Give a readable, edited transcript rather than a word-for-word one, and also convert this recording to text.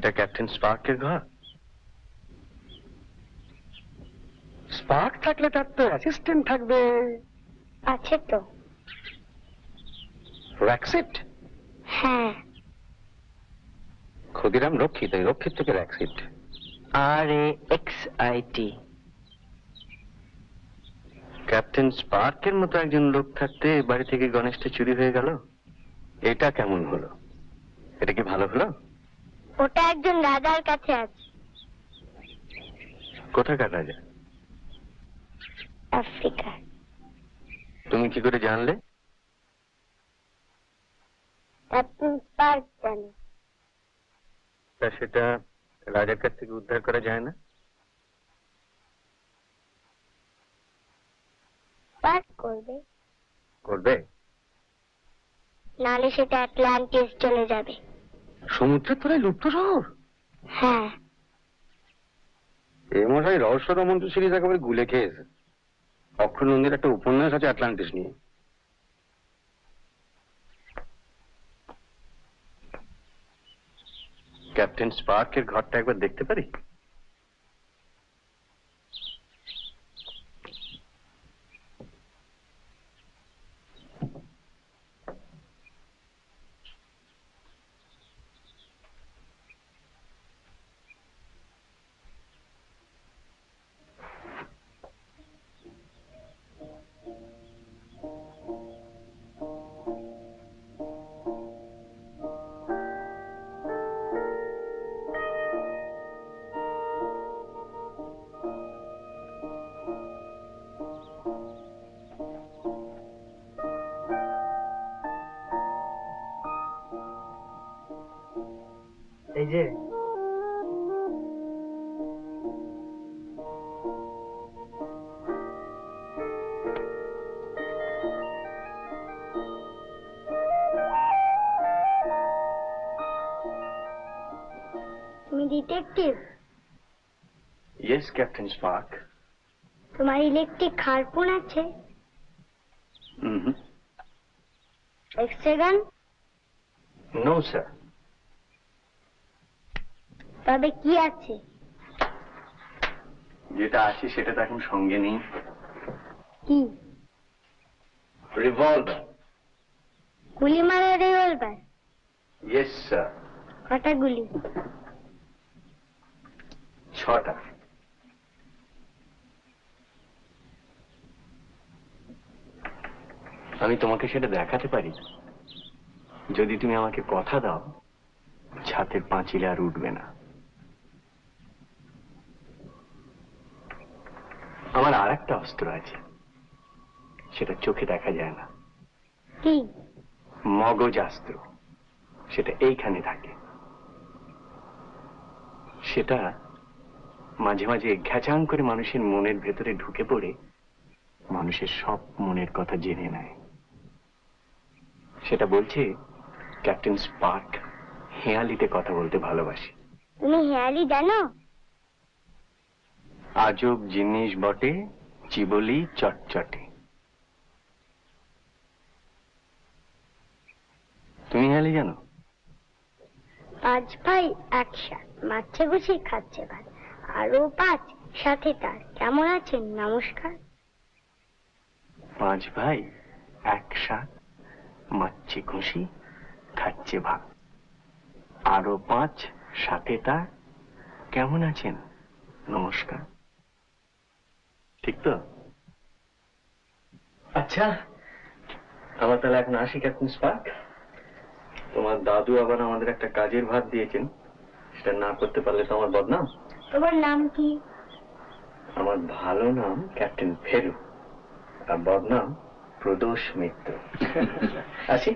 এটা ক্যাপ্টেন স্পার্কের ঘর? স্পার্ক থাকলে তার তো অ্যাসিস্ট্যান্ট থাকবে। আছে তো। র‍্যাক্সিট? হ্যাঁ। ক্ষুদিরাম রক্ষিত, রক্ষিত থেকে র‍্যাক্সিট। RAXIT। ক্যাপ্টেন স্পার্কের মতো একজন লোক থাকতে বাড়ি থেকে গণেশটা চুরি হয়ে গেল, এটা কেমন হলো? এটা কি ভালো হলো? ওটা একজন রাজার কাছে আছে। কোথাকার রাজা? আফ্রিকা। তুমি কি করে জানলে? ক্যাপ্টেন স্পার্ক জানে। তা সেটা রাজার কাছ থেকে উদ্ধার করা যায় না? স্পার্ক করবে। করবে? নালে সেটা আটলান্টিস চলে যাবে। সমুদ্রের তলায় লুপ্ত শহর? হ্যাঁ। এ মশাই রহস্য রোমাঞ্চ সিরিজ একেবারে গুলে খেয়েছে। অক্ষয় নন্দীর একটা উপন্যাস আছে আটলান্টিস নিয়ে। ক্যাপ্টেন স্পার্কের ঘরটা একবার দেখতে পারি? এই যে তুমি ডিটেকটিভ? Yes captain Spark. তোমার ইলেকট্রিক হারপুন আছে? X ray gun? No sir. তবে কি আছে? যেটা আছে সেটা তো এখন সঙ্গে নেই। কি? রিভলভার। গুলি মারা রিভলভার? Yes sir. কটা গুলি? 6টা। আমি তোমাকে সেটা দেখাতে পারি যদি তুমি আমাকে কথা দাও ছাতের পাঁচিলে আর উঠবে না। আমার আর একটা অস্ত্র আছে, সেটা চোখে দেখা যায় না। কি? মগজাস্ত্র। সেটা এইখানে থাকে। সেটা মাঝে মাঝে ঘ্যাচাং করে মানুষের মনের ভেতরে ঢুকে পড়ে মানুষের সব মনের কথা জেনে নেয়। সেটা বলছে ক্যাপ্টেন স্পার্ক হেঁয়ালিতে কথা বলতে ভালোবাসে। তুমি হেয়ালি জানো? আজব জিনিস বটে, চিবলি চটচটে। তুমি হেঁয়ালি জানো? 5 ভাই একসাথ মারছে গুছি খাচ্ছে ভাত, আরো 5 সাথে তার। কেমন আছেন? নমস্কার। 5 ভাই একসাথ মারছে খুশি খাচ্ছে ভাত, আরো 5 সাথে তার। কেমন আছেন? নমস্কার। ঠিক তো? আচ্ছা, আমার তাহলে এখন আসি ক্যাপ্টেন স্পার্ক। তোমার দাদু আবার আমাদের একটা কাজের ভাত দিয়েছেন, সেটা না করতে পারলে তো আমার বদনাম। তোমার নাম কি? আমার ভালো নাম ক্যাপ্টেন ফেলু, আর বদনাম প্রদোষ মিত্র। আসি।